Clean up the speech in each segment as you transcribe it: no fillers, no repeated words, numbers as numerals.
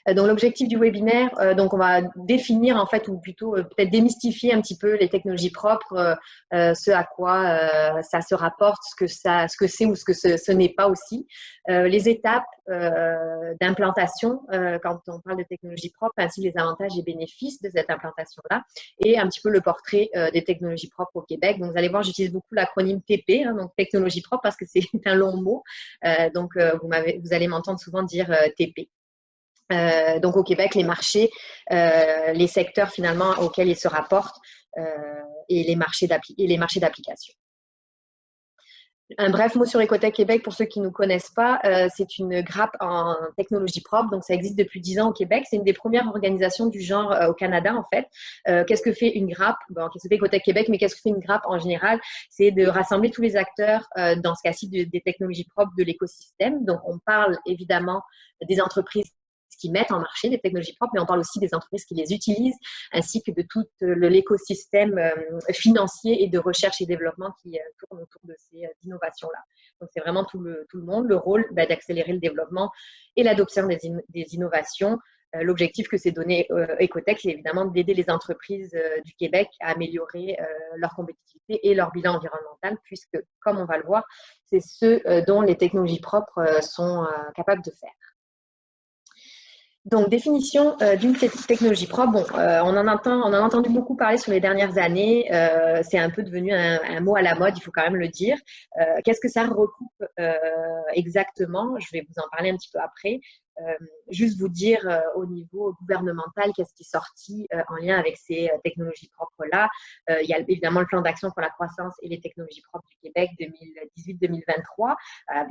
Donc, l'objectif du webinaire, donc on va définir en fait, ou plutôt peut-être démystifier un petit peu les technologies propres, ce à quoi ça se rapporte, ce que c'est ou ce que ce n'est pas aussi, les étapes d'implantation quand on parle de technologies propres, ainsi les avantages et bénéfices de cette implantation-là, et un petit peu le portrait des technologies propres au Québec. Donc, vous allez voir, j'utilise beaucoup l'acronyme TP, hein, donc technologie propre, parce que c'est un long mot. Vous allez m'entendre souvent dire TP. Donc au Québec, les marchés, les secteurs finalement auxquels ils se rapportent et les marchés d'application. Un bref mot sur Ecotech Québec pour ceux qui ne nous connaissent pas, c'est une grappe en technologie propre, donc ça existe depuis 10 ans au Québec. C'est une des premières organisations du genre au Canada en fait. Qu'est-ce que fait une grappe? Bon, qu'est-ce que fait Ecotech Québec, mais qu'est-ce que fait une grappe en général? C'est de rassembler tous les acteurs, dans ce cas-ci, des technologies propres de l'écosystème. Donc on parle évidemment des entreprises qui mettent en marché des technologies propres, mais on parle aussi des entreprises qui les utilisent, ainsi que de tout l'écosystème financier et de recherche et développement qui tourne autour de ces innovations-là. Donc, c'est vraiment tout le monde, le rôle d'accélérer le développement et l'adoption des innovations. L'objectif que s'est donné Ecotech, c'est évidemment d'aider les entreprises du Québec à améliorer leur compétitivité et leur bilan environnemental, puisque, comme on va le voir, c'est ce dont les technologies propres sont capables de faire. Donc, définition d'une technologie propre. Bon, on en a entendu beaucoup parler sur les dernières années. C'est un peu devenu un mot à la mode, il faut quand même le dire. Qu'est-ce que ça recoupe exactement? Je vais vous en parler un petit peu après. Juste vous dire au niveau gouvernemental qu'est-ce qui est sorti en lien avec ces technologies propres-là. Il y a évidemment le plan d'action pour la croissance et les technologies propres du Québec 2018-2023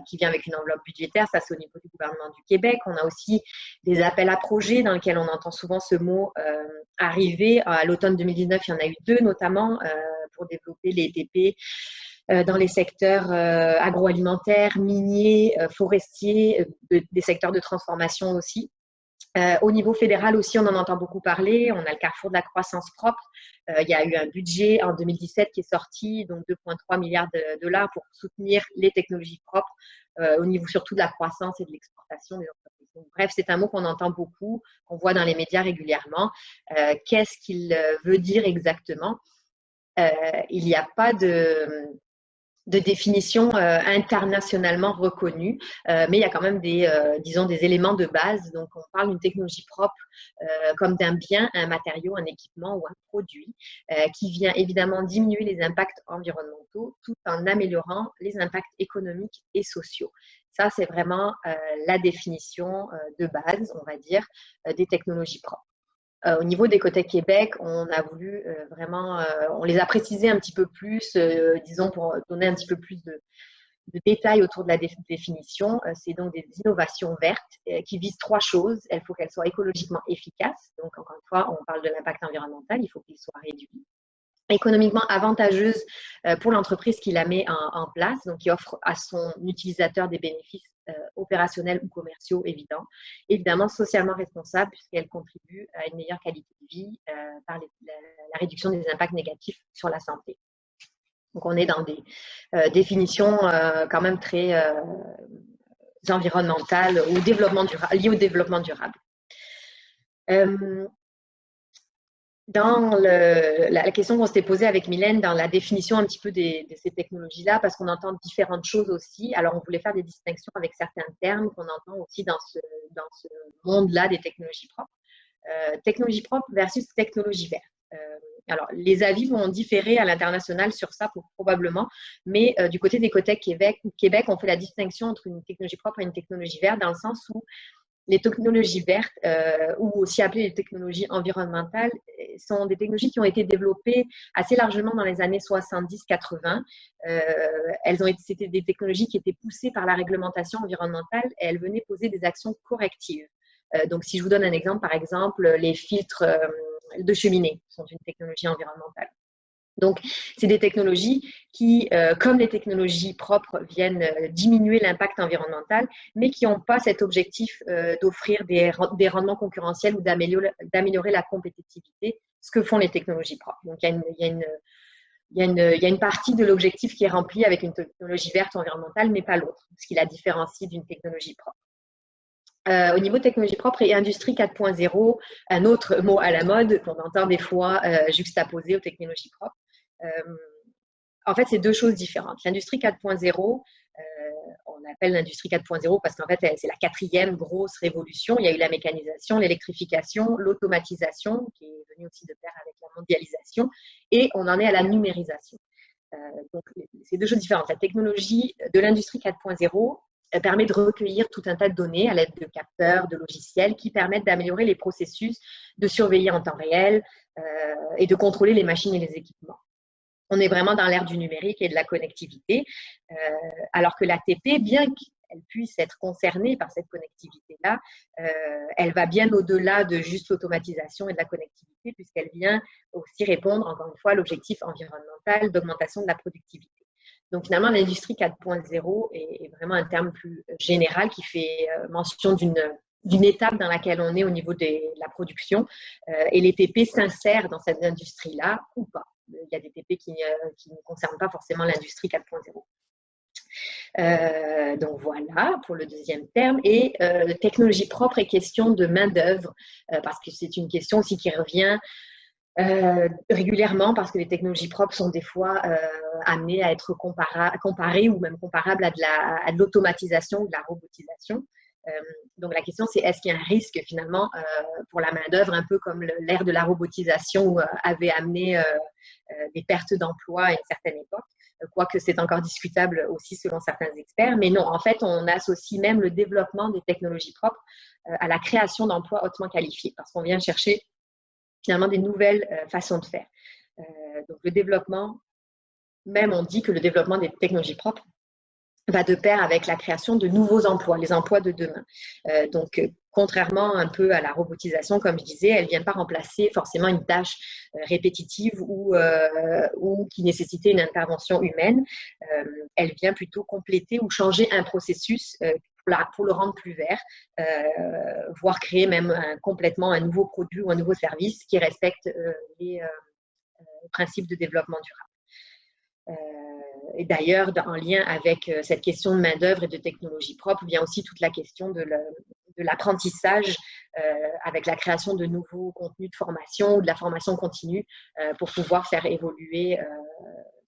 qui vient avec une enveloppe budgétaire. Ça, c'est au niveau du gouvernement du Québec. On a aussi des appels à projets dans lesquels on entend souvent ce mot arriver. À l'automne 2019, il y en a eu 2 notamment pour développer les TP dans les secteurs agroalimentaires, miniers, forestiers, des secteurs de transformation aussi. Au niveau fédéral aussi, on en entend beaucoup parler. On a le carrefour de la croissance propre. Il y a eu un budget en 2017 qui est sorti, donc 2,3 milliards de dollars pour soutenir les technologies propres au niveau surtout de la croissance et de l'exportation des entreprises. Donc, bref, c'est un mot qu'on entend beaucoup, qu'on voit dans les médias régulièrement. Qu'est-ce qu'il veut dire exactement? Il n'y a pas de définition internationalement reconnue, mais il y a quand même disons des éléments de base. Donc, on parle d'une technologie propre comme d'un bien, un matériau, un équipement ou un produit qui vient évidemment diminuer les impacts environnementaux tout en améliorant les impacts économiques et sociaux. Ça, c'est vraiment la définition de base, on va dire, des technologies propres. Au niveau d'Ecotech Québec, on a voulu vraiment, on les a précisés un petit peu plus, disons pour donner un petit peu plus de détails autour de la définition. C'est donc des innovations vertes qui visent 3 choses. Il faut qu'elles soient écologiquement efficaces. Donc, encore une fois, on parle de l'impact environnemental, il faut qu'il soit réduit. Économiquement avantageuse pour l'entreprise qui la met en place, donc qui offre à son utilisateur des bénéfices opérationnels ou commerciaux évidents. Évidemment, socialement responsable puisqu'elle contribue à une meilleure qualité de vie par la réduction des impacts négatifs sur la santé. Donc, on est dans des définitions quand même très environnementales ou liées au développement durable. Dans la question qu'on s'était posée avec Mylène dans la définition un petit peu de ces technologies-là, parce qu'on entend différentes choses aussi. Alors, on voulait faire des distinctions avec certains termes qu'on entend aussi dans ce monde-là des technologies propres. Technologie propre versus technologie verte. Alors, les avis vont différer à l'international sur ça, probablement, mais du côté d'Ecotech Québec, on fait la distinction entre une technologie propre et une technologie verte dans le sens où les technologies vertes, ou aussi appelées les technologies environnementales, sont des technologies qui ont été développées assez largement dans les années 70-80. C'était des technologies qui étaient poussées par la réglementation environnementale et elles venaient poser des actions correctives. Donc, si je vous donne un exemple, par exemple, les filtres de cheminée sont une technologie environnementale. Donc, c'est des technologies qui, comme les technologies propres, viennent diminuer l'impact environnemental, mais qui n'ont pas cet objectif d'offrir des rendements concurrentiels ou d'améliorer la compétitivité, ce que font les technologies propres. Donc, il y a une partie de l'objectif qui est remplie avec une technologie verte environnementale, mais pas l'autre, ce qui la différencie d'une technologie propre. Au niveau technologie propre et industrie 4.0, un autre mot à la mode qu'on entend des fois juxtaposé aux technologies propres. En fait, c'est deux choses différentes. L'industrie 4.0, on appelle l'industrie 4.0 parce qu'en fait, c'est la quatrième grosse révolution. Il y a eu la mécanisation, l'électrification, l'automatisation, qui est venue aussi de pair avec la mondialisation, et on en est à la numérisation. Donc, c'est deux choses différentes. La technologie de l'industrie 4.0 permet de recueillir tout un tas de données à l'aide de capteurs, de logiciels qui permettent d'améliorer les processus, de surveiller en temps réel et de contrôler les machines et les équipements. On est vraiment dans l'ère du numérique et de la connectivité, alors que l'ATP, bien qu'elle puisse être concernée par cette connectivité-là, elle va bien au-delà de juste l'automatisation et de la connectivité, puisqu'elle vient aussi répondre, encore une fois, à l'objectif environnemental d'augmentation de la productivité. Donc finalement, l'industrie 4.0 est vraiment un terme plus général qui fait mention d'une étape dans laquelle on est au niveau de la production, et les TP s'insèrent dans cette industrie-là ou pas. Il y a des TP qui ne concernent pas forcément l'industrie 4.0. Donc voilà pour le deuxième terme. Et technologie propre et question de main-d'œuvre, parce que c'est une question aussi qui revient régulièrement, parce que les technologies propres sont des fois amenées à être comparées ou même comparables à de l'automatisation ou de la robotisation. Donc la question, c'est est-ce qu'il y a un risque finalement pour la main-d'œuvre, un peu comme l'ère de la robotisation avait amené des pertes d'emplois à une certaine époque, quoique c'est encore discutable aussi selon certains experts. Mais non, en fait, on associe même le développement des technologies propres à la création d'emplois hautement qualifiés, parce qu'on vient chercher finalement des nouvelles façons de faire. Donc le développement, même on dit que le développement des technologies propres va de pair avec la création de nouveaux emplois, les emplois de demain. Donc, contrairement un peu à la robotisation, comme je disais, elle ne vient pas remplacer forcément une tâche répétitive ou qui nécessitait une intervention humaine. Elle vient plutôt compléter ou changer un processus pour le rendre plus vert, voire créer même complètement un nouveau produit ou un nouveau service qui respecte les principes de développement durable. Et d'ailleurs, en lien avec cette question de main-d'œuvre et de technologie propre, vient aussi toute la question de l'apprentissage avec la création de nouveaux contenus de formation ou de la formation continue pour pouvoir faire évoluer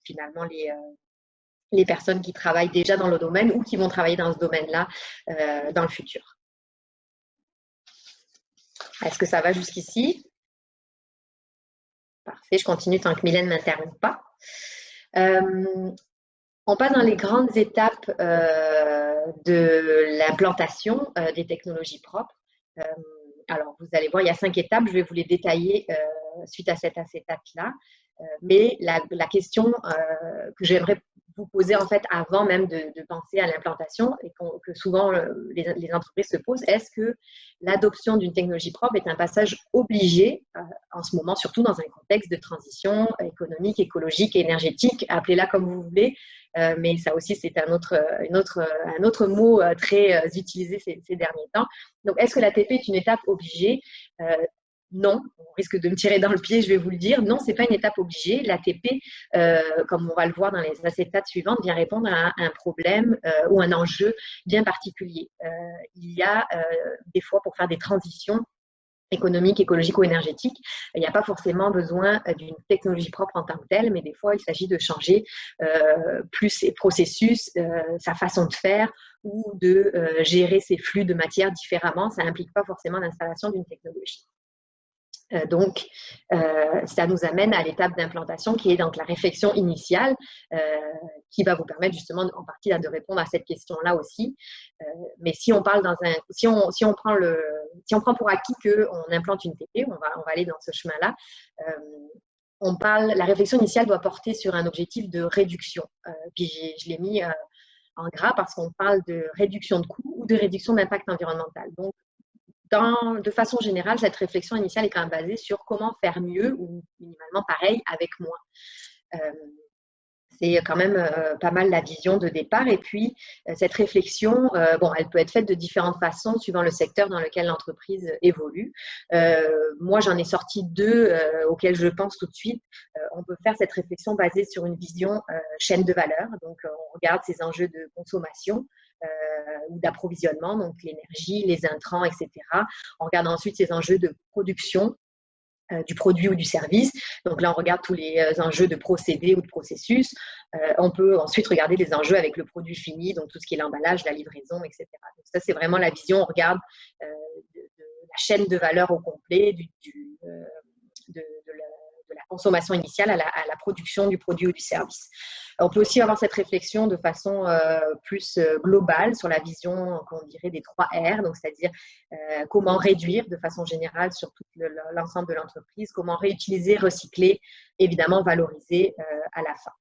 finalement les personnes qui travaillent déjà dans le domaine ou qui vont travailler dans ce domaine-là dans le futur. Est-ce que ça va jusqu'ici? Parfait, je continue tant que Mylène ne m'interrompt pas. On passe dans les grandes étapes de l'implantation des technologies propres. Alors, vous allez voir, il y a 5 étapes. Je vais vous les détailler suite à cette acétate-là. Mais la question que j'aimerais vous poser en fait avant même de penser à l'implantation et que souvent les entreprises se posent, est-ce que l'adoption d'une technologie propre est un passage obligé en ce moment, surtout dans un contexte de transition économique, écologique et énergétique, appelez-la comme vous voulez, mais ça aussi c'est un autre mot très utilisé ces derniers temps. Donc, est-ce que l'ATP est une étape obligée? Non, on risque de me tirer dans le pied, je vais vous le dire. Non, ce n'est pas une étape obligée. L'ATP, comme on va le voir dans les acétates suivantes, vient répondre à un problème ou un enjeu bien particulier. Il y a des fois, pour faire des transitions économiques, écologiques ou énergétiques, il n'y a pas forcément besoin d'une technologie propre en tant que telle, mais des fois, il s'agit de changer plus ses processus, sa façon de faire ou de gérer ses flux de matière différemment. Ça n'implique pas forcément l'installation d'une technologie. Donc, ça nous amène à l'étape d'implantation qui est donc la réflexion initiale qui va vous permettre justement en partie de répondre à cette question-là aussi. Mais si on parle si on prend pour acquis qu'on implante une TP, on va aller dans ce chemin-là. La réflexion initiale doit porter sur un objectif de réduction. Puis je l'ai mis en gras parce qu'on parle de réduction de coûts ou de réduction d'impact environnemental. Donc, de façon générale, cette réflexion initiale est quand même basée sur comment faire mieux ou minimalement pareil avec moins. C'est quand même pas mal la vision de départ. Et puis, cette réflexion, elle peut être faite de différentes façons suivant le secteur dans lequel l'entreprise évolue. Moi, j'en ai sorti 2 auxquels je pense tout de suite. On peut faire cette réflexion basée sur une vision chaîne de valeur. Donc, on regarde ces enjeux de consommation, ou d'approvisionnement, donc l'énergie, les intrants, etc. On regarde ensuite ces enjeux de production du produit ou du service. Donc là, on regarde tous les enjeux de procédé ou de processus. On peut ensuite regarder les enjeux avec le produit fini, donc tout ce qui est l'emballage, la livraison, etc. Donc ça, c'est vraiment la vision. On regarde de la chaîne de valeur au complet, de la consommation initiale à la production du produit ou du service. On peut aussi avoir cette réflexion de façon plus globale sur la vision qu'on dirait des 3 R, donc c'est-à-dire comment réduire de façon générale sur tout l'ensemble de l'entreprise, comment réutiliser, recycler, évidemment valoriser à la fin.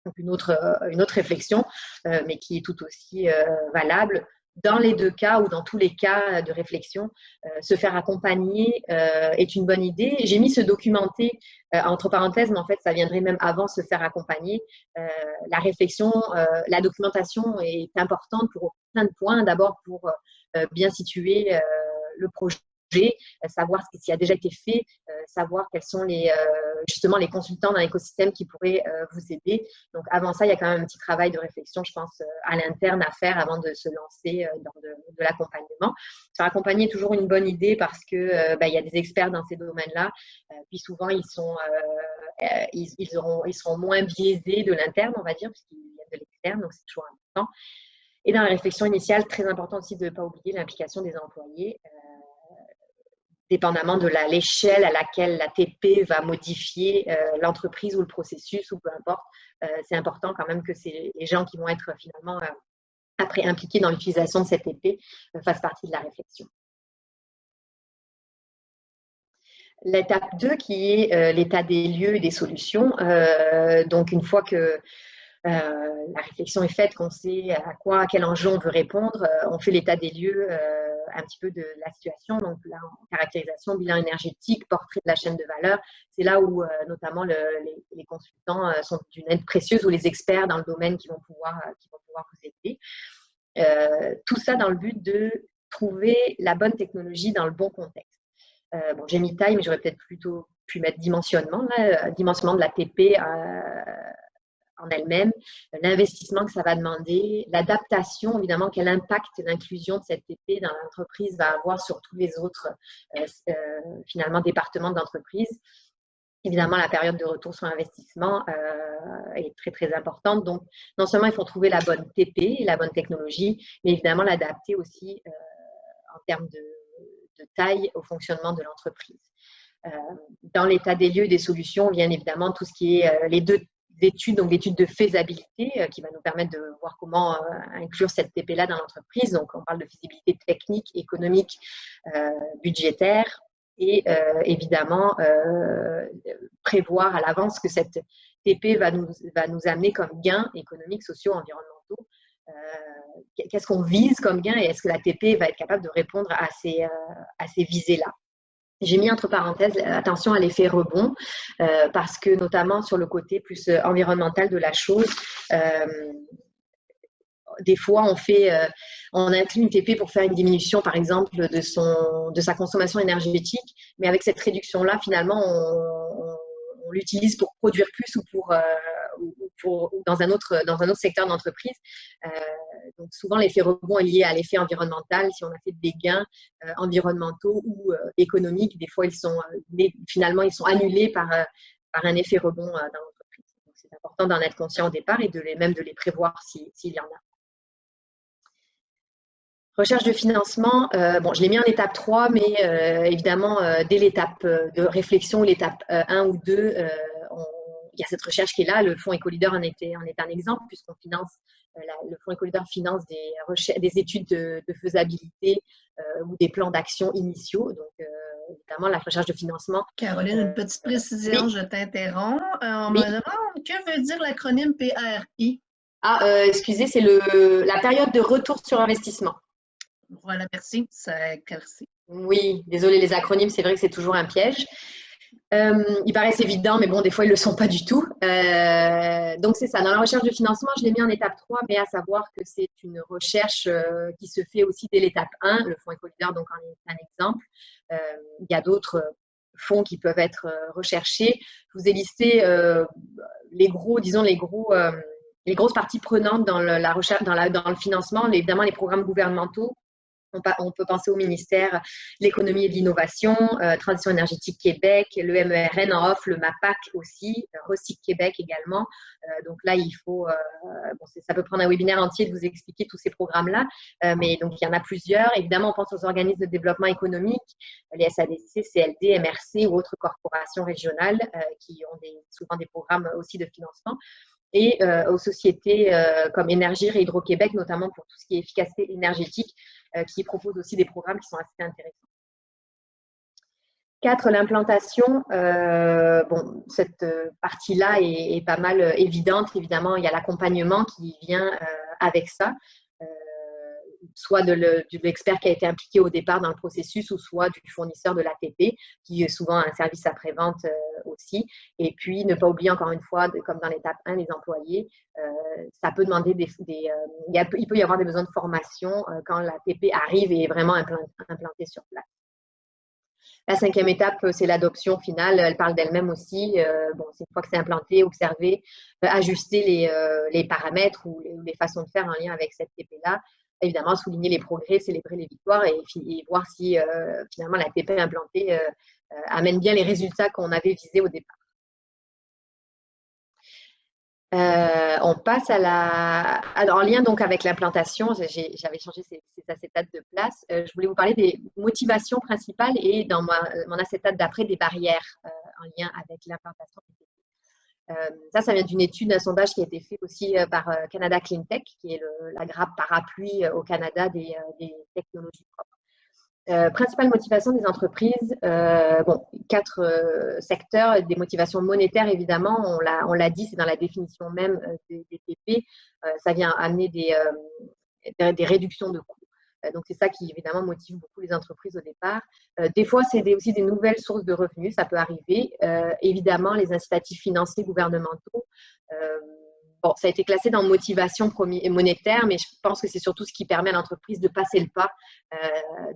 Donc une autre réflexion, mais qui est tout aussi valable. Dans les 2 cas ou dans tous les cas de réflexion, se faire accompagner est une bonne idée. J'ai mis se documenter entre parenthèses, mais en fait, ça viendrait même avant se faire accompagner. La réflexion, la documentation est importante pour plein de points. D'abord, pour bien situer le projet, savoir ce qui a déjà été fait, savoir quels sont justement les consultants dans l'écosystème qui pourraient vous aider. Donc, avant ça, il y a quand même un petit travail de réflexion, je pense, à l'interne à faire avant de se lancer dans de l'accompagnement. Se faire accompagner est toujours une bonne idée parce que il y a des experts dans ces domaines-là. Puis souvent, ils seront moins biaisés de l'interne, on va dire, puisqu'il y a de l'externe, donc c'est toujours important. Et dans la réflexion initiale, très important aussi de ne pas oublier l'implication des employés. Dépendamment de l'échelle à laquelle la TP va modifier l'entreprise ou le processus, ou peu importe, c'est important quand même que les gens qui vont être finalement après impliqués dans l'utilisation de cette TP fassent partie de la réflexion. L'étape 2 qui est l'état des lieux et des solutions. Donc une fois que la réflexion est faite, qu'on sait à quel enjeu on veut répondre, on fait l'état des lieux un petit peu de la situation. Donc là, en caractérisation, bilan énergétique, portrait de la chaîne de valeur. C'est là où notamment les consultants sont d'une aide précieuse, ou les experts dans le domaine qui vont pouvoir vous aider. Tout ça dans le but de trouver la bonne technologie dans le bon contexte. Bon, j'ai mis taille, mais j'aurais peut-être plutôt pu mettre dimensionnement, dimensionnement de la TP en elle-même, l'investissement que ça va demander, l'adaptation, évidemment, quel impact l'inclusion de cette TP dans l'entreprise va avoir sur tous les autres, finalement, départements d'entreprise. Évidemment, la période de retour sur investissement est très, très importante. Donc, non seulement il faut trouver la bonne TP, la bonne technologie, mais évidemment l'adapter aussi en termes de taille au fonctionnement de l'entreprise. Dans l'état des lieux et des solutions, bien évidemment, tout ce qui est les 2 études, donc l'étude de faisabilité qui va nous permettre de voir comment inclure cette TP-là dans l'entreprise. Donc, on parle de faisabilité technique, économique, budgétaire et évidemment prévoir à l'avance que cette TP va nous amener comme gains économiques, sociaux, environnementaux. Qu'est-ce qu'on vise comme gain et est-ce que la TP va être capable de répondre à ces visées-là? J'ai mis entre parenthèses attention à l'effet rebond parce que notamment sur le côté plus environnemental de la chose, des fois on inclut une TP pour faire une diminution par exemple de sa consommation énergétique, mais avec cette réduction-là finalement on l'utilise pour produire plus ou dans un autre secteur d'entreprise. Donc souvent l'effet rebond est lié à l'effet environnemental. Si on a fait des gains environnementaux ou économiques, des fois finalement ils sont annulés par un effet rebond dans l'entreprise. Donc c'est important d'en être conscient au départ et même de les prévoir s'il y en a. Recherche de financement, bon, je l'ai mis en étape 3, mais évidemment, dès l'étape de réflexion, l'étape 1 ou 2, il y a cette recherche qui est là. Le fonds Éco-Leader en est un exemple, puisqu'on finance, le fonds Éco-Leader finance des études de faisabilité ou des plans d'action initiaux. Donc, évidemment, la recherche de financement. Caroline, une petite précision, oui. Je t'interromps. On me demande que veut dire l'acronyme PRI? Excusez, c'est la période de retour sur investissement. Voilà, merci, ça éclaircit. Oui, désolé, les acronymes, c'est vrai que c'est toujours un piège. Ils paraissent évidents, mais bon, des fois, ils ne le sont pas du tout. Donc, c'est ça. Dans la recherche de financement, je l'ai mis en étape 3, mais à savoir que c'est une recherche qui se fait aussi dès l'étape 1. Le fonds Éco-Leader, donc, en est un exemple. Il y a d'autres fonds qui peuvent être recherchés. Je vous ai listé les gros les grosses parties prenantes dans la recherche, dans le financement, évidemment les programmes gouvernementaux. On peut penser au ministère de l'économie et de l'innovation, Transition énergétique Québec, le MERN en off, le MAPAC aussi, Recyc Québec également. Donc là, il faut, bon, ça peut prendre un webinaire entier de vous expliquer tous ces programmes-là, mais donc il y en a plusieurs. Évidemment, on pense aux organismes de développement économique, les SADC, CLD, MRC ou autres corporations régionales qui ont souvent des programmes aussi de financement. Et aux sociétés comme Énergir et Hydro-Québec, notamment pour tout ce qui est efficacité énergétique, qui proposent aussi des programmes qui sont assez intéressants. 4, l'implantation. Bon, cette partie-là est pas mal évidente. Évidemment, il y a l'accompagnement qui vient avec ça, soit de l'expert qui a été impliqué au départ dans le processus, ou soit du fournisseur de l'ATP, qui est souvent un service après-vente aussi. Et puis, ne pas oublier encore une fois, comme dans l'étape 1, les employés. Ça peut demander il peut y avoir des besoins de formation quand l'ATP arrive et est vraiment implanté sur place. La 5e étape, c'est l'adoption finale. Elle parle d'elle-même aussi. Bon, c'est une fois que c'est implanté, observer, ajuster les paramètres ou les façons de faire en lien avec cette TP-là. Évidemment, souligner les progrès, célébrer les victoires et voir si finalement la TP implantée amène bien les résultats qu'on avait visés au départ. On passe en lien donc avec l'implantation. J'avais changé ces acétates de place. Je voulais vous parler des motivations principales et dans mon acétate d'après des barrières en lien avec l'implantation. Ça vient d'une étude, d'un sondage qui a été fait aussi par Canada Clean Tech, qui est la grappe parapluie au Canada des technologies propres. Principale motivation des entreprises, bon, 4 secteurs, des motivations monétaires évidemment, on l'a dit, c'est dans la définition même des TP, ça vient amener des réductions de coûts. Donc, c'est ça qui, évidemment, motive beaucoup les entreprises au départ. Des fois, c'est aussi des nouvelles sources de revenus, ça peut arriver. Évidemment, les incitatifs financiers gouvernementaux. Bon, ça a été classé dans motivation monétaire, mais je pense que c'est surtout ce qui permet à l'entreprise de passer le pas,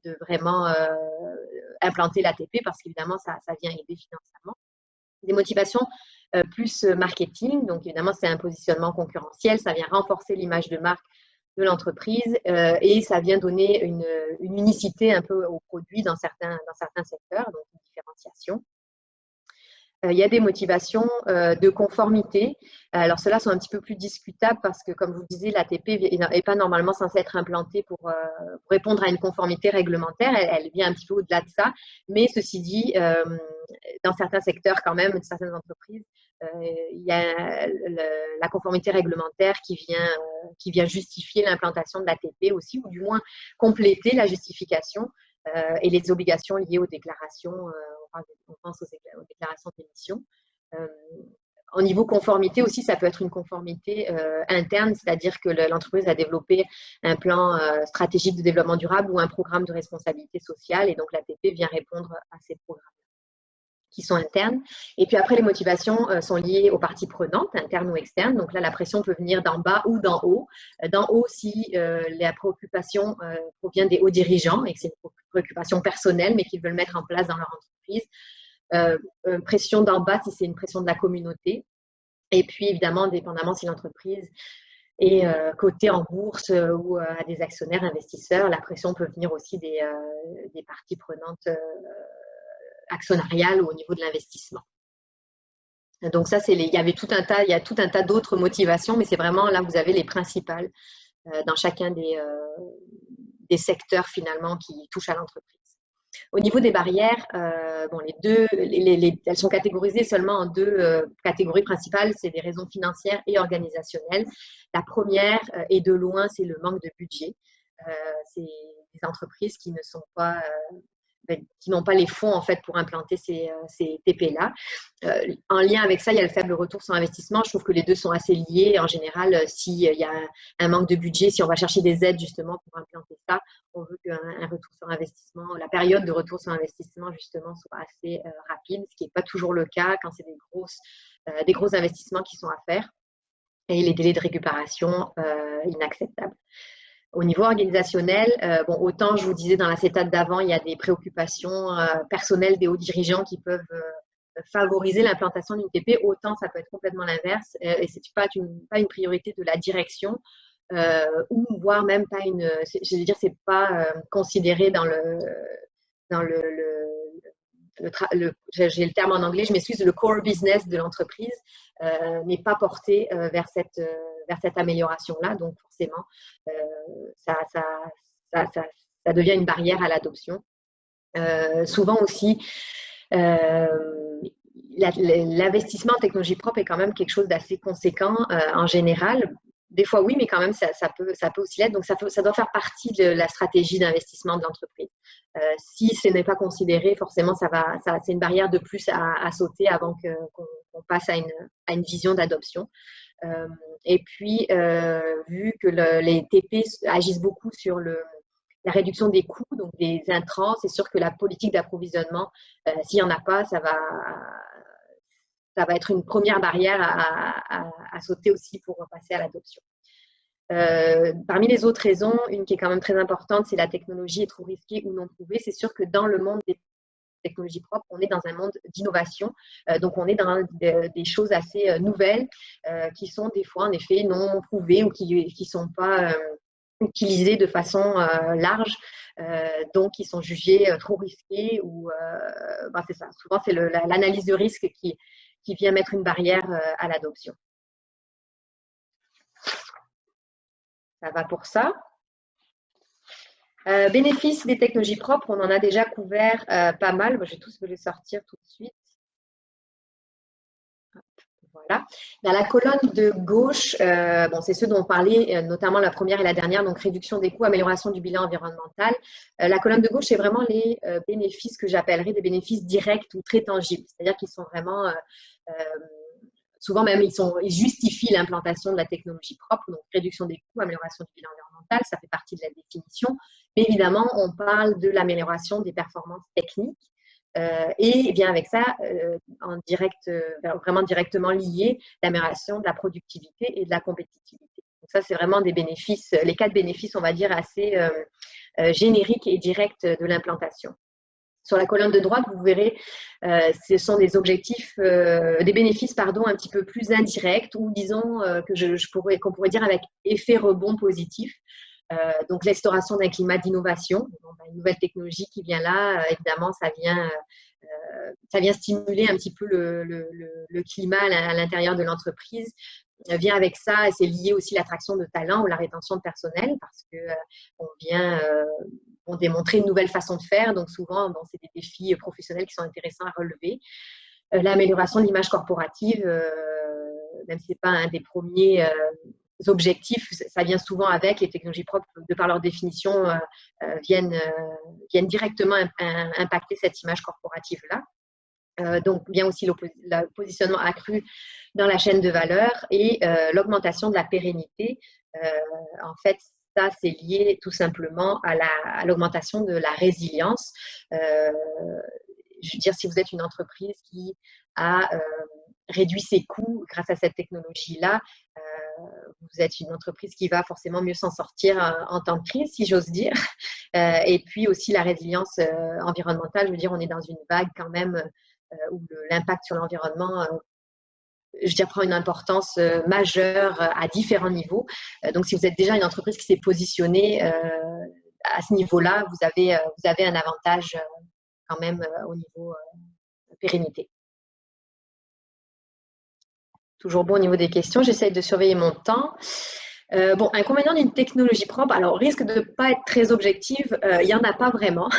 de vraiment implanter l'ATP, parce qu'évidemment, ça vient aider financièrement. Des motivations plus marketing, donc évidemment, c'est un positionnement concurrentiel, ça vient renforcer l'image de marque de l'entreprise et ça vient donner une unicité un peu au produit dans certains secteurs, donc une différenciation. Il y a des motivations de conformité. Alors, ceux-là sont un petit peu plus discutables parce que, comme je vous disais, l'ATP n'est pas normalement censée être implantée pour répondre à une conformité réglementaire. Elle vient un petit peu au-delà de ça. Mais ceci dit, dans certains secteurs quand même, de certaines entreprises, il y a la conformité réglementaire qui vient justifier l'implantation de l'ATP aussi, ou du moins compléter la justification et les obligations liées aux déclarations. On pense aux déclarations d'émission. Au niveau conformité aussi, ça peut être une conformité interne, c'est-à-dire que l'entreprise a développé un plan stratégique de développement durable ou un programme de responsabilité sociale, et donc l'ATP vient répondre à ces programmes qui sont internes. Et puis après, les motivations sont liées aux parties prenantes, internes ou externes. Donc là, la pression peut venir d'en bas ou d'en haut. D'en haut, si la préoccupation provient des hauts dirigeants et que c'est une préoccupation personnelle, mais qu'ils veulent mettre en place dans leur entreprise. Pression d'en bas, si c'est une pression de la communauté. Et puis, évidemment, dépendamment si l'entreprise est cotée en bourse ou à des actionnaires, investisseurs, la pression peut venir aussi des parties prenantes actionnariale ou au niveau de l'investissement. Donc ça, il y a tout un tas d'autres motivations, mais c'est vraiment là vous avez les principales dans chacun des secteurs finalement qui touchent à l'entreprise. Au niveau des barrières, bon, elles sont catégorisées seulement en 2 catégories principales, c'est des raisons financières et organisationnelles. La première, et de loin, c'est le manque de budget. C'est des entreprises qui ne sont pas qui n'ont pas les fonds en fait pour implanter ces TP-là. En lien avec ça, il y a le faible retour sur investissement. Je trouve que les deux sont assez liés. En général, s'il y a un manque de budget, si on va chercher des aides justement pour implanter ça, on veut qu'un retour sur investissement, la période de retour sur investissement justement soit assez rapide, ce qui n'est pas toujours le cas quand c'est des gros investissements qui sont à faire, et les délais de récupération inacceptables. Au niveau organisationnel, bon, autant je vous disais dans l'acétate d'avant, il y a des préoccupations personnelles des hauts dirigeants qui peuvent favoriser l'implantation d'une TP, autant ça peut être complètement l'inverse et c'est pas une priorité de la direction ou voire même pas je veux dire, c'est pas considéré dans j'ai le terme en anglais, je m'excuse, le core business de l'entreprise n'est pas porté vers cette amélioration-là. Donc, forcément, ça devient une barrière à l'adoption. Souvent aussi, l'investissement en technologie propre est quand même quelque chose d'assez conséquent en général. Des fois, oui, mais quand même, ça peut aussi l'être. Donc, ça doit faire partie de la stratégie d'investissement de l'entreprise. Si ce n'est pas considéré, forcément, c'est une barrière de plus à sauter avant qu'on passe à une vision d'adoption. Et puis, vu que les TP agissent beaucoup sur la réduction des coûts, donc des intrants, c'est sûr que la politique d'approvisionnement, s'il n'y en a pas, ça va être une première barrière à sauter aussi pour passer à l'adoption. Parmi les autres raisons, une qui est quand même très importante, c'est la technologie est trop risquée ou non prouvée. C'est sûr que dans le monde des technologies propres, on est dans un monde d'innovation. Donc, on est dans des choses assez nouvelles qui sont des fois, en effet, non prouvées ou qui ne sont pas utilisées de façon large. Donc, qui sont jugées trop risquées ou c'est ça. Souvent, c'est l'analyse de risque qui vient mettre une barrière à l'adoption. Ça va pour ça. Bénéfices des technologies propres, on en a déjà couvert pas mal. Je vais tous les sortir tout de suite. Voilà. Dans la colonne de gauche, c'est ceux dont on parlait, notamment la première et la dernière, donc réduction des coûts, amélioration du bilan environnemental. La colonne de gauche, c'est vraiment les bénéfices que j'appellerais des bénéfices directs ou très tangibles, c'est-à-dire qu'ils sont vraiment, souvent même, ils justifient l'implantation de la technologie propre, donc réduction des coûts, amélioration du bilan environnemental, ça fait partie de la définition. Mais évidemment, on parle de l'amélioration des performances techniques. Et bien avec ça, en direct, vraiment directement lié, l'amélioration de la productivité et de la compétitivité. Donc ça, c'est vraiment des bénéfices, les 4 bénéfices, on va dire, assez génériques et directs de l'implantation. Sur la colonne de droite, vous verrez, ce sont des objectifs, des bénéfices, pardon, un petit peu plus indirects ou disons qu'on pourrait dire avec effet rebond positif. Donc, l'instauration d'un climat d'innovation, une nouvelle technologie qui vient là, évidemment, ça vient stimuler un petit peu le climat à l'intérieur de l'entreprise. Vient avec ça, et c'est lié aussi à l'attraction de talents ou la rétention de personnel parce qu'on vient démontrer une nouvelle façon de faire. Donc, souvent, c'est des défis professionnels qui sont intéressants à relever. L'amélioration de l'image corporative, même si ce n'est pas un des premiers objectifs, ça vient souvent avec. Les technologies propres, de par leur définition, viennent directement impacter cette image corporative-là. Donc, bien aussi le positionnement accru dans la chaîne de valeur et l'augmentation de la pérennité. En fait, ça, c'est lié tout simplement à l'augmentation de la résilience. Je veux dire, si vous êtes une entreprise qui a réduit ses coûts grâce à cette technologie-là, vous êtes une entreprise qui va forcément mieux s'en sortir en temps de crise, si j'ose dire. Et puis aussi la résilience environnementale, je veux dire, on est dans une vague quand même où l'impact sur l'environnement, je veux dire, prend une importance majeure à différents niveaux. Donc, si vous êtes déjà une entreprise qui s'est positionnée à ce niveau-là, vous avez un avantage quand même au niveau pérennité. Toujours bon au niveau des questions. J'essaye de surveiller mon temps. Inconvénient d'une technologie propre, alors risque de ne pas être très objective, il n'y en a pas vraiment,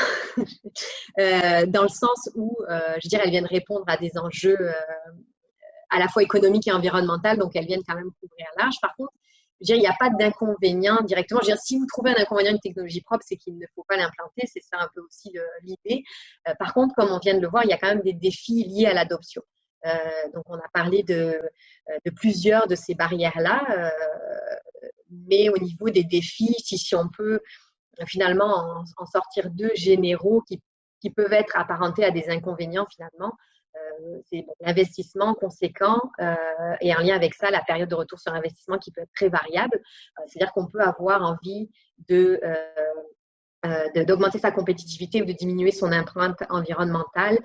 dans le sens où, je dirais, elles viennent répondre à des enjeux à la fois économiques et environnementaux, donc elles viennent quand même couvrir large. Par contre, je veux dire, il n'y a pas d'inconvénient directement. Je veux dire, si vous trouvez un inconvénient d'une technologie propre, c'est qu'il ne faut pas l'implanter, c'est ça un peu aussi l'idée. Par contre, comme on vient de le voir, il y a quand même des défis liés à l'adoption. Donc, on a parlé de plusieurs de ces barrières-là, mais au niveau des défis, si on peut finalement en sortir 2 généraux qui peuvent être apparentés à des inconvénients finalement, c'est l'investissement conséquent et en lien avec ça, la période de retour sur investissement qui peut être très variable. C'est-à-dire qu'on peut avoir envie d'augmenter sa compétitivité ou de diminuer son empreinte environnementale,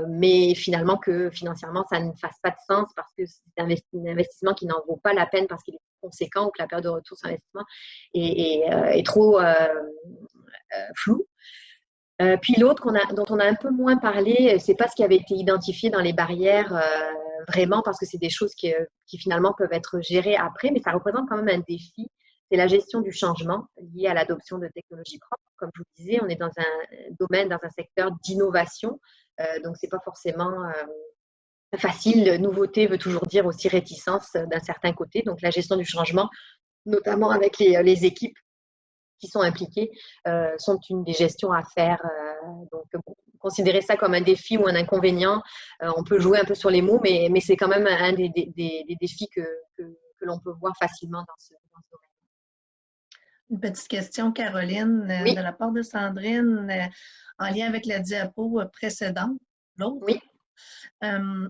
mais finalement que financièrement, ça ne fasse pas de sens parce que c'est un investissement qui n'en vaut pas la peine parce qu'il est conséquent ou que la période de retour sur investissement est trop floue. Puis l'autre dont on a un peu moins parlé, c'est pas ce qui avait été identifié dans les barrières vraiment parce que c'est des choses qui finalement peuvent être gérées après, mais ça représente quand même un défi. C'est la gestion du changement lié à l'adoption de technologies propres. Comme je vous le disais, on est dans un domaine, dans un secteur d'innovation, donc c'est pas forcément facile. Nouveauté veut toujours dire aussi réticence d'un certain côté. Donc la gestion du changement, notamment avec les équipes qui sont impliquées, sont une des gestions à faire. Donc, considérer ça comme un défi ou un inconvénient, on peut jouer un peu sur les mots, mais c'est quand même un des défis que l'on peut voir facilement dans ce domaine. Une petite question, Caroline, Oui. de la part de Sandrine, en lien avec la diapo précédente, l'autre. Oui.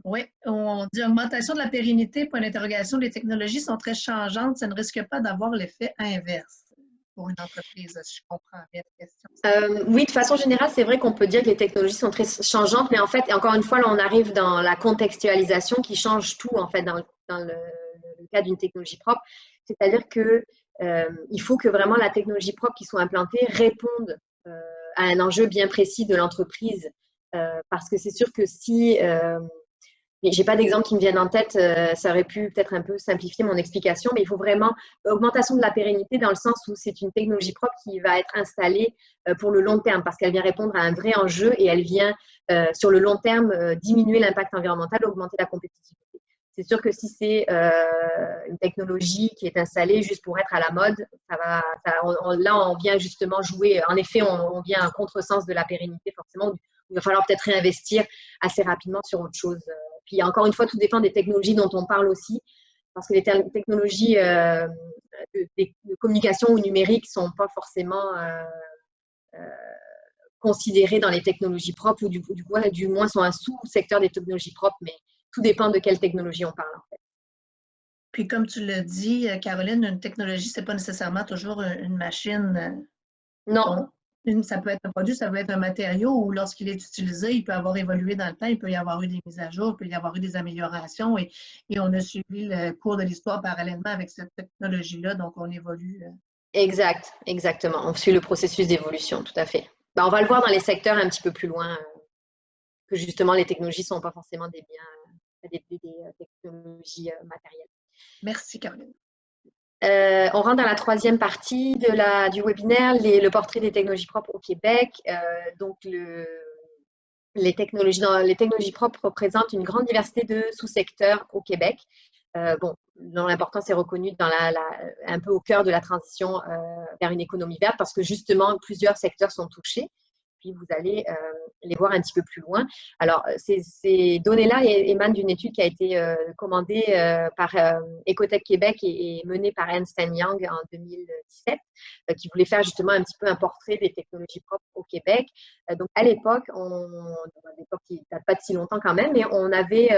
Oui, on dit augmentation de la pérennité, point d'interrogation, les technologies sont très changeantes, ça ne risque pas d'avoir l'effet inverse pour une entreprise, si je comprends bien la question. Oui, de façon générale, c'est vrai qu'on peut dire que les technologies sont très changeantes, mais en fait, encore une fois, là, on arrive dans la contextualisation qui change tout, en fait, dans le cas d'une technologie propre. C'est-à-dire que il faut que vraiment la technologie propre qui soit implantée réponde à un enjeu bien précis de l'entreprise. Parce que c'est sûr que si j'ai pas d'exemple qui me viennent en tête, ça aurait pu peut-être un peu simplifier mon explication, mais il faut vraiment augmentation de la pérennité dans le sens où c'est une technologie propre qui va être installée pour le long terme parce qu'elle vient répondre à un vrai enjeu et elle vient sur le long terme diminuer l'impact environnemental, augmenter la compétitivité. C'est sûr que si c'est une technologie qui est installée juste pour être à la mode, là on vient justement jouer, en effet on vient à un contresens de la pérennité forcément, il va falloir peut-être réinvestir assez rapidement sur autre chose. Puis encore une fois, tout dépend des technologies dont on parle aussi, parce que les technologies de communication ou numérique ne sont pas forcément considérées dans les technologies propres, ou du moins sont un sous-secteur des technologies propres, mais tout dépend de quelle technologie on parle en fait. Puis comme tu l'as dit, Caroline, une technologie, ce n'est pas nécessairement toujours une machine. Non. Ça peut être un produit, ça peut être un matériau où lorsqu'il est utilisé, il peut avoir évolué dans le temps, il peut y avoir eu des mises à jour, il peut y avoir eu des améliorations et on a suivi le cours de l'histoire parallèlement avec cette technologie-là, donc on évolue. Exactement. On suit le processus d'évolution, tout à fait. On va le voir dans les secteurs un petit peu plus loin, que justement les technologies ne sont pas forcément des technologies matérielles. Merci, Caroline. On rentre dans la troisième partie du webinaire, le portrait des technologies propres au Québec. Donc, les technologies propres représentent une grande diversité de sous-secteurs au Québec. Dont l'importance est reconnue un peu au cœur de la transition vers une économie verte parce que justement, plusieurs secteurs sont touchés. Puis vous allez les voir un petit peu plus loin. Alors, ces données-là émanent d'une étude qui a été commandée par Ecotech Québec et menée par Ernst & Young en 2017, qui voulait faire justement un petit peu un portrait des technologies propres au Québec. Donc, à l'époque, qui ne date pas de si longtemps quand même, mais on avait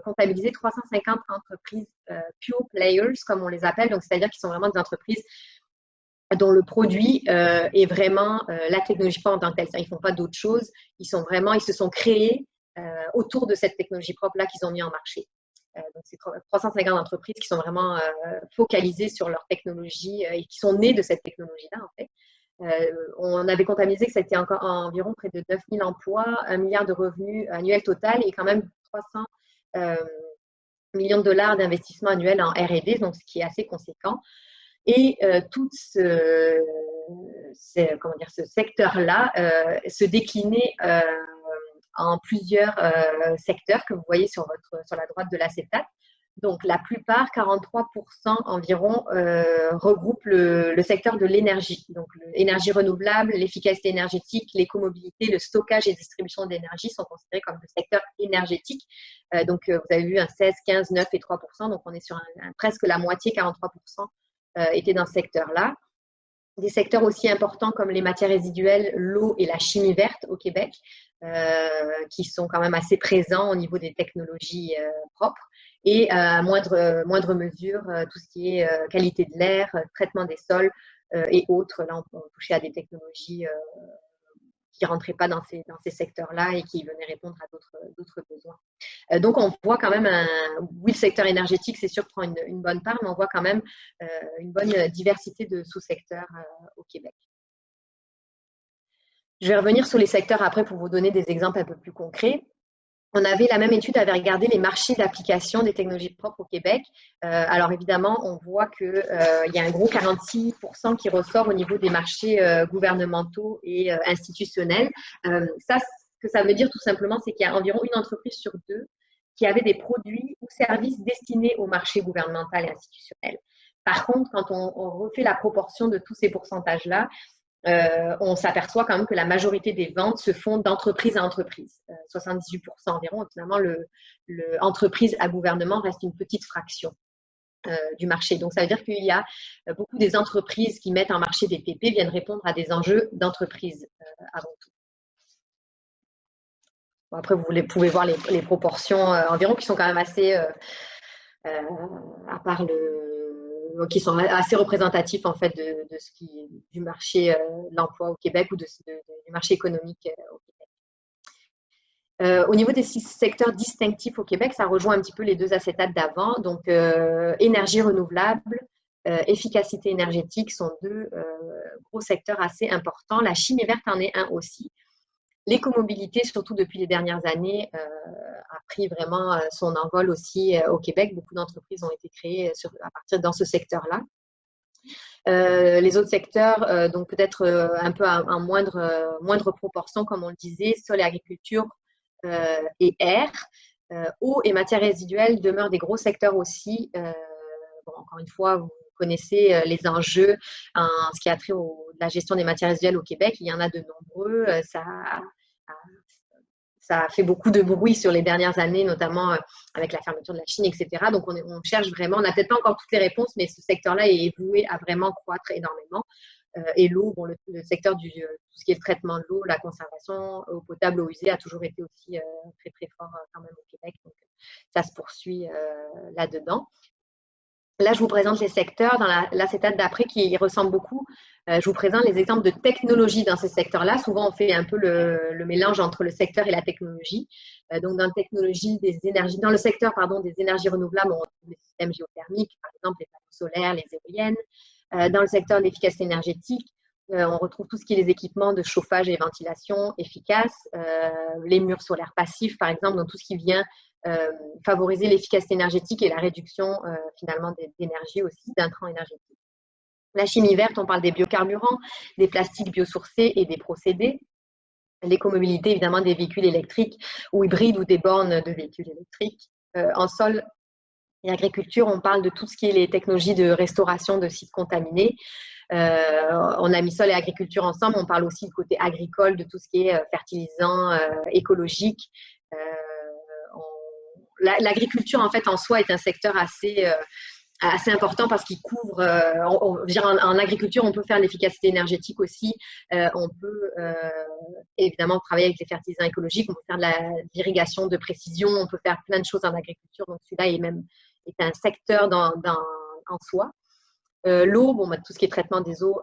comptabilisé 350 entreprises pure players, comme on les appelle, donc c'est-à-dire qu'ils sont vraiment des entreprises dont le produit est vraiment la technologie propre en tant que telle. Ils ne font pas d'autre chose. Ils se sont créés autour de cette technologie propre-là qu'ils ont mis en marché. Donc, c'est 350 entreprises qui sont vraiment focalisées sur leur technologie et qui sont nées de cette technologie-là, en fait. On avait comptabilisé que c'était encore environ près de 9 000 emplois, 1 milliard de revenus annuels total et quand même 300 millions de dollars d'investissement annuel en R&D, donc ce qui est assez conséquent. Et tout ce secteur-là se déclinait en plusieurs secteurs que vous voyez sur la droite de l'acétate. Donc, la plupart, 43% environ, regroupent le secteur de l'énergie. Donc, l'énergie renouvelable, l'efficacité énergétique, l'écomobilité, le stockage et distribution d'énergie sont considérés comme le secteur énergétique. Donc, vous avez vu un 16, 15, 9 et 3%. Donc, on est sur presque la moitié, 43%. Étaient dans ce secteur-là. Des secteurs aussi importants comme les matières résiduelles, l'eau et la chimie verte au Québec, qui sont quand même assez présents au niveau des technologies propres. Et à moindre mesure, tout ce qui est qualité de l'air, traitement des sols, et autres. Là, on touchait à des technologies qui ne rentraient pas dans ces secteurs-là et qui venaient répondre à d'autres besoins. Donc, on voit quand même, oui, le secteur énergétique, c'est sûr, prend une bonne part, mais on voit quand même une bonne diversité de sous-secteurs au Québec. Je vais revenir sur les secteurs après pour vous donner des exemples un peu plus concrets. La même étude avait regardé les marchés d'application des technologies propres au Québec. Alors évidemment, on voit qu'il y a un gros 46% qui ressort au niveau des marchés gouvernementaux et institutionnels. Ça, ce que ça veut dire tout simplement, c'est qu'il y a environ une entreprise sur deux qui avait des produits ou services destinés au marché gouvernemental et institutionnel. Par contre, quand on refait la proportion de tous ces pourcentages-là, on s'aperçoit quand même que la majorité des ventes se font d'entreprise à entreprise, 78% environ. Finalement, l'entreprise à gouvernement reste une petite fraction du marché. Donc, ça veut dire qu'il y a beaucoup des entreprises qui mettent en marché des TP viennent répondre à des enjeux d'entreprise avant tout. Bon, après, vous pouvez voir les proportions environ qui sont quand même assez, à part qui sont assez représentatifs en fait de ce du marché de l'emploi au Québec ou du marché économique au Québec. Au niveau des 6 secteurs distinctifs au Québec, ça rejoint un petit peu les deux acétates d'avant. Donc, énergie renouvelable, efficacité énergétique sont deux gros secteurs assez importants. La chimie verte en est un aussi. L'écomobilité, surtout depuis les dernières années, a pris vraiment son envol aussi au Québec. Beaucoup d'entreprises ont été créées à partir dans ce secteur-là. Les autres secteurs, donc peut-être un peu en moindre proportion, comme on le disait, sol et agriculture et air. Eau et matières résiduelles demeurent des gros secteurs aussi. Bon, encore une fois, vous connaissez les enjeux en ce qui a trait à la gestion des matières résiduelles au Québec. Il y en a de nombreux. Ça a fait beaucoup de bruit sur les dernières années, notamment avec la fermeture de la Chine, etc. Donc, on cherche vraiment, on n'a peut-être pas encore toutes les réponses, mais ce secteur-là est voué à vraiment croître énormément. Et l'eau, bon, le secteur tout ce qui est le traitement de l'eau, la conservation, eau potable, eau usée, a toujours été aussi très, très fort quand même au Québec. Donc, ça se poursuit là-dedans. Là, je vous présente les secteurs dans l'acétate d'après qui ressemblent beaucoup. Je vous présente les exemples de technologies dans ces secteurs-là. Souvent, on fait un peu le mélange entre le secteur et la technologie. Donc, dans le secteur des énergies renouvelables, on retrouve les systèmes géothermiques, par exemple les panneaux solaires, les éoliennes. Dans le secteur de l'efficacité énergétique, on retrouve tout ce qui est les équipements de chauffage et ventilation efficaces, les murs solaires passifs, par exemple, donc tout ce qui vient favoriser l'efficacité énergétique et la réduction finalement d'énergie aussi, d'intrants énergétiques. La chimie verte, on parle des biocarburants, des plastiques biosourcés et des procédés. L'écomobilité, évidemment, des véhicules électriques ou hybrides ou des bornes de véhicules électriques. En sol et agriculture, on parle de tout ce qui est les technologies de restauration de sites contaminés. On a mis sol et agriculture ensemble. On parle aussi du côté agricole, de tout ce qui est fertilisant écologique. L'agriculture, en fait, en soi, est un secteur assez important parce qu'il couvre, en agriculture, on peut faire l'efficacité énergétique aussi, on peut évidemment travailler avec les fertilisants écologiques, on peut faire de l'irrigation de précision, on peut faire plein de choses en agriculture, donc celui-là est un secteur en soi. L'eau, tout ce qui est traitement des eaux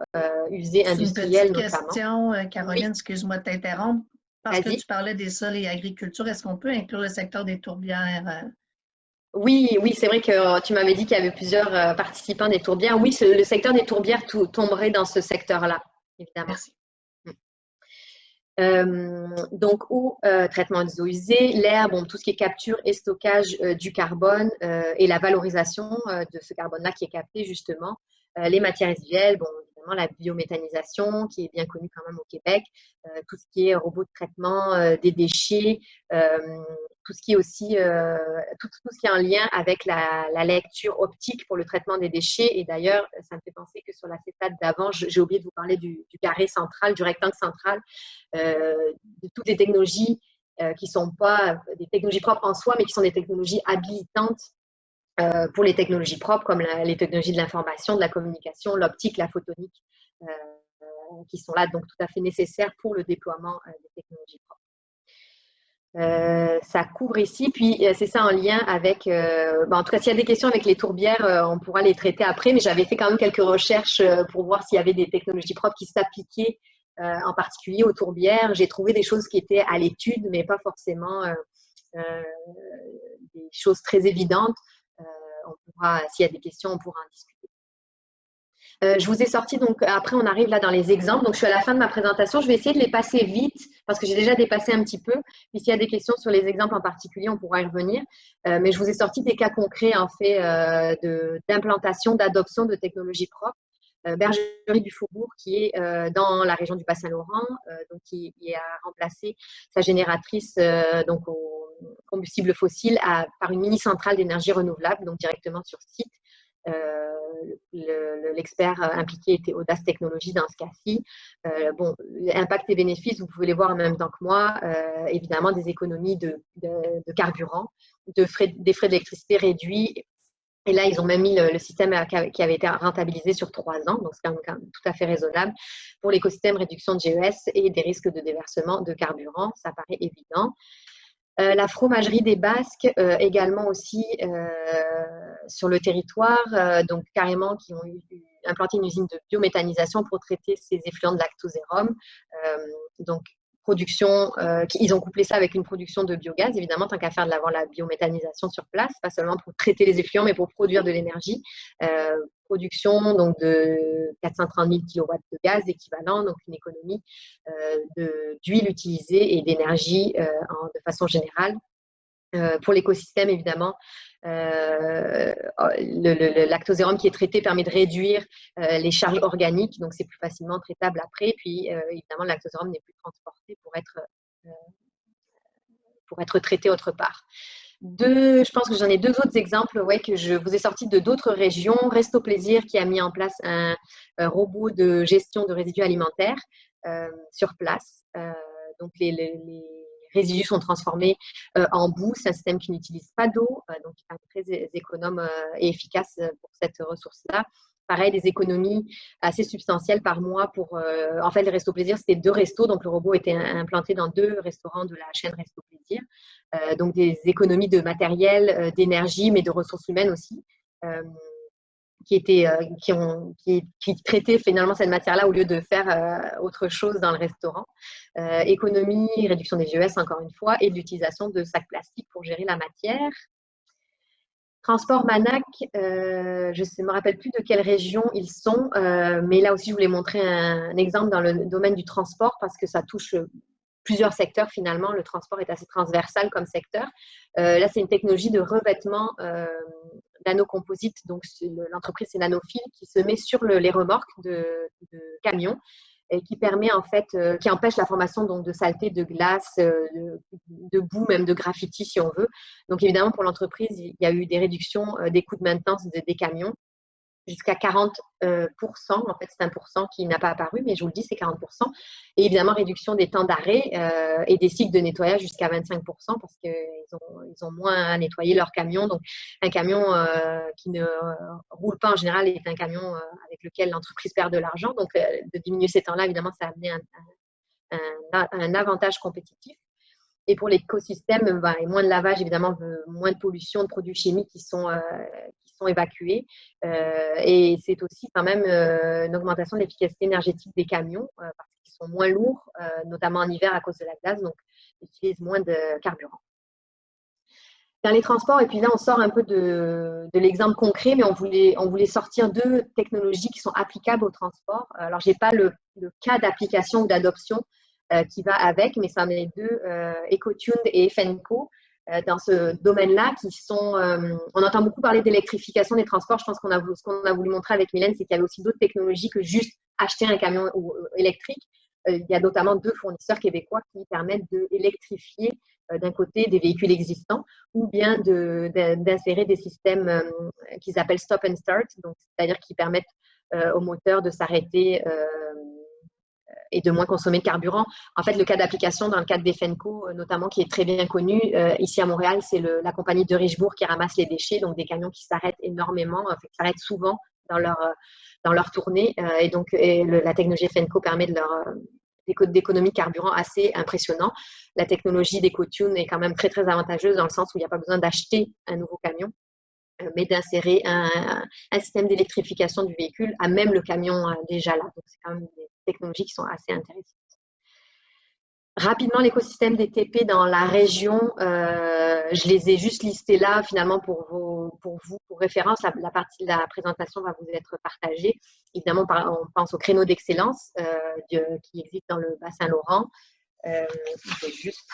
usées industrielles notamment. Une question, Caroline, oui. Excuse-moi de t'interrompre. Parce que tu parlais des sols et agriculture, est-ce qu'on peut inclure le secteur des tourbières? Oui, c'est vrai que tu m'avais dit qu'il y avait plusieurs participants des tourbières. Oui, le secteur des tourbières tomberait dans ce secteur-là, évidemment. Merci. Donc, eau, traitement des eaux usées, l'air, tout ce qui est capture et stockage du carbone et la valorisation de ce carbone-là qui est capté justement, les matières résiduelles, évidemment la biométhanisation qui est bien connue quand même au Québec, tout ce qui est robot de traitement des déchets, tout ce qui est aussi tout ce qui est en lien avec la lecture optique pour le traitement des déchets. Et d'ailleurs, ça me fait penser que sur l'acétate d'avant, j'ai oublié de vous parler du carré central, du rectangle central, de toutes les technologies qui ne sont pas des technologies propres en soi, mais qui sont des technologies habilitantes pour les technologies propres, comme les technologies de l'information, de la communication, l'optique, la photonique, qui sont là, donc tout à fait nécessaires pour le déploiement des technologies propres. Ça couvre ici, puis c'est ça en lien avec, en tout cas, s'il y a des questions avec les tourbières, on pourra les traiter après, mais j'avais fait quand même quelques recherches pour voir s'il y avait des technologies propres qui s'appliquaient en particulier aux tourbières. J'ai trouvé des choses qui étaient à l'étude, mais pas forcément des choses très évidentes. S'il y a des questions, on pourra en discuter. Je vous ai sorti, donc après on arrive là dans les exemples. Donc je suis à la fin de ma présentation. Je vais essayer de les passer vite parce que j'ai déjà dépassé un petit peu. Puis s'il y a des questions sur les exemples en particulier, on pourra y revenir. Mais je vous ai sorti des cas concrets en fait d'implantation, d'adoption de technologies propres. Bergerie du Faubourg qui est dans la région du Bas-Saint-Laurent, donc qui a remplacé sa génératrice donc au combustible fossile par une mini-centrale d'énergie renouvelable, donc directement sur site. L'expert impliqué était Audace Technologies dans ce cas-ci. Impact et bénéfices, vous pouvez les voir en même temps que moi. Évidemment, des économies de carburant, des frais d'électricité réduits. Et là, ils ont même mis le système qui avait été rentabilisé sur 3 ans, donc c'est quand même tout à fait raisonnable. Pour l'écosystème, réduction de GES et des risques de déversement de carburant, ça paraît évident. La fromagerie des Basques, également aussi sur le territoire, donc carrément qui ont implanté une usine de biométhanisation pour traiter ces effluents de lactosérum. Donc, production, ils ont couplé ça avec une production de biogaz, évidemment, tant qu'à faire de la biométhanisation sur place, pas seulement pour traiter les effluents, mais pour produire de l'énergie. Production donc de 430 000 kW de gaz équivalent, donc une économie d'huile utilisée et d'énergie de façon générale. Pour l'écosystème, évidemment, le lactosérum qui est traité permet de réduire les charges organiques, donc c'est plus facilement traitable après. Puis, évidemment, le lactosérum n'est plus transporté pour être traité autre part. Je pense que j'en ai 2 autres exemples que je vous ai sortis de d'autres régions. Resto Plaisir qui a mis en place un robot de gestion de résidus alimentaires sur place. Donc, les résidus sont transformés en boue. C'est un système qui n'utilise pas d'eau, donc qui est très économe et efficace pour cette ressource-là. Pareil, des économies assez substantielles par mois pour… en fait, le Resto Plaisir, c'était 2 restos. Donc, le robot était implanté dans 2 restaurants de la chaîne Resto Plaisir. Donc, des économies de matériel, d'énergie, mais de ressources humaines aussi, qui traitaient finalement cette matière-là au lieu de faire autre chose dans le restaurant. Économie, réduction des GES, encore une fois, et de l'utilisation de sacs plastiques pour gérer la matière. Transport Manac, je ne me rappelle plus de quelle région ils sont, mais là aussi, je voulais montrer un exemple dans le domaine du transport parce que ça touche plusieurs secteurs finalement. Le transport est assez transversal comme secteur. Là, c'est une technologie de revêtement nanocomposite. Donc, l'entreprise, c'est Nanofil qui se met sur les remorques de camions et qui permet en fait, qui empêche la formation donc, de saleté, de glace, de boue, même de graffiti si on veut. Donc évidemment pour l'entreprise, il y a eu des réductions des coûts de maintenance des camions jusqu'à 40%. En fait, c'est 1% qui n'a pas apparu, mais je vous le dis, c'est 40%. Et évidemment, réduction des temps d'arrêt et des cycles de nettoyage jusqu'à 25% parce qu'ils ont moins à nettoyer leur camion. Donc, un camion qui ne roule pas en général est un camion avec lequel l'entreprise perd de l'argent. Donc, de diminuer ces temps-là, évidemment, ça a amené un avantage compétitif. Et pour l'écosystème, moins de lavage, évidemment, moins de pollution, de produits chimiques qui sont évacués. Et c'est aussi quand même une augmentation de l'efficacité énergétique des camions parce qu'ils sont moins lourds, notamment en hiver à cause de la glace, donc ils utilisent moins de carburant. Dans les transports, et puis là, on sort un peu de l'exemple concret, mais on voulait sortir 2 technologies qui sont applicables au transport. Alors, je n'ai pas le cas d'application ou d'adoption qui va avec, mais ça en est 2, EcoTune et Fenco, dans ce domaine-là, qui sont… on entend beaucoup parler d'électrification des transports. Je pense ce qu'on a voulu montrer avec Mylène, c'est qu'il y avait aussi d'autres technologies que juste acheter un camion électrique. Il y a notamment 2 fournisseurs québécois qui permettent d'électrifier d'un côté des véhicules existants ou bien d'insérer des systèmes qu'ils appellent stop and start, donc c'est-à-dire qui permettent au moteur de s'arrêter et de moins consommer de carburant. En fait, le cas d'application dans le cadre des Fenco, notamment, qui est très bien connu, ici à Montréal, c'est la compagnie de Richebourg qui ramasse les déchets, donc des camions qui s'arrêtent énormément, qui s'arrêtent souvent dans leur tournée. Et donc, la technologie Fenco permet de d'économie de carburant assez impressionnant. La technologie d'EcoTune est quand même très, très avantageuse dans le sens où il n'y a pas besoin d'acheter un nouveau camion, mais d'insérer un système d'électrification du véhicule à même le camion déjà là. Donc, c'est quand même des technologies qui sont assez intéressantes. Rapidement, l'écosystème des TP dans la région, je les ai juste listés là, finalement, pour vous, pour référence. La partie de la présentation va vous être partagée. Évidemment, on pense au créneau d'excellence qui existe dans le Bas-Saint-Laurent. Je vais juste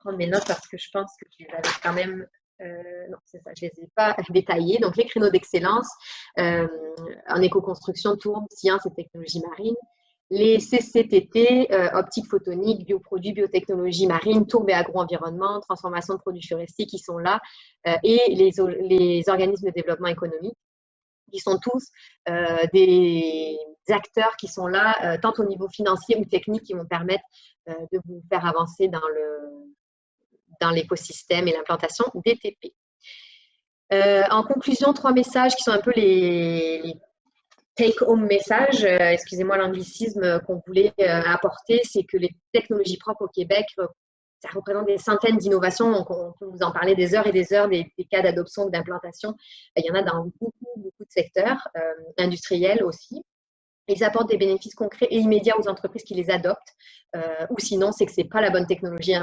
prendre mes notes parce que je pense que je les avais quand même. Non, c'est ça, je ne les ai pas détaillés. Donc, les créneaux d'excellence en éco-construction, tourbe, sciences et technologies marines. Les CCTT, optique photonique, bioproduits, biotechnologie marine, tourbe et agro-environnement, transformation de produits forestiers qui sont là, et les organismes de développement économique, qui sont tous des acteurs qui sont là, tant au niveau financier ou technique, qui vont permettre de vous faire avancer dans l'écosystème et l'implantation des TP. En conclusion, 3 messages qui sont un peu les take-home message, excusez-moi l'anglicisme qu'on voulait apporter, c'est que les technologies propres au Québec, ça représente des centaines d'innovations. Donc, on peut vous en parler des heures et des heures, des cas d'adoption ou d'implantation. Il y en a dans beaucoup, beaucoup de secteurs, industriels aussi. Ils apportent des bénéfices concrets et immédiats aux entreprises qui les adoptent. Ou sinon, c'est que ce n'est pas la bonne technologie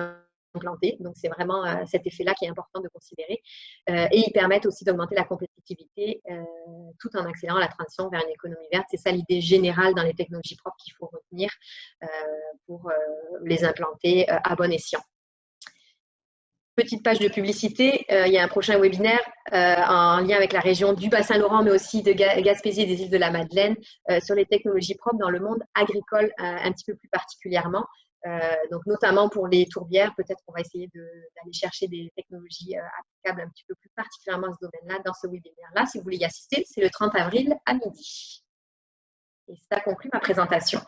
implanter. Donc, c'est vraiment cet effet-là qui est important de considérer. Et ils permettent aussi d'augmenter la compétitivité tout en accélérant la transition vers une économie verte. C'est ça l'idée générale dans les technologies propres qu'il faut retenir pour les implanter à bon escient. Petite page de publicité, il y a un prochain webinaire en lien avec la région du Bas-Saint-Laurent, mais aussi de Gaspésie et des îles de la Madeleine, sur les technologies propres dans le monde agricole un petit peu plus particulièrement. Donc, notamment pour les tourbières, peut-être qu'on va essayer d'aller chercher des technologies applicables un petit peu plus particulièrement à ce domaine-là, dans ce webinaire-là. Si vous voulez y assister, c'est le 30 avril à midi. Et ça conclut ma présentation.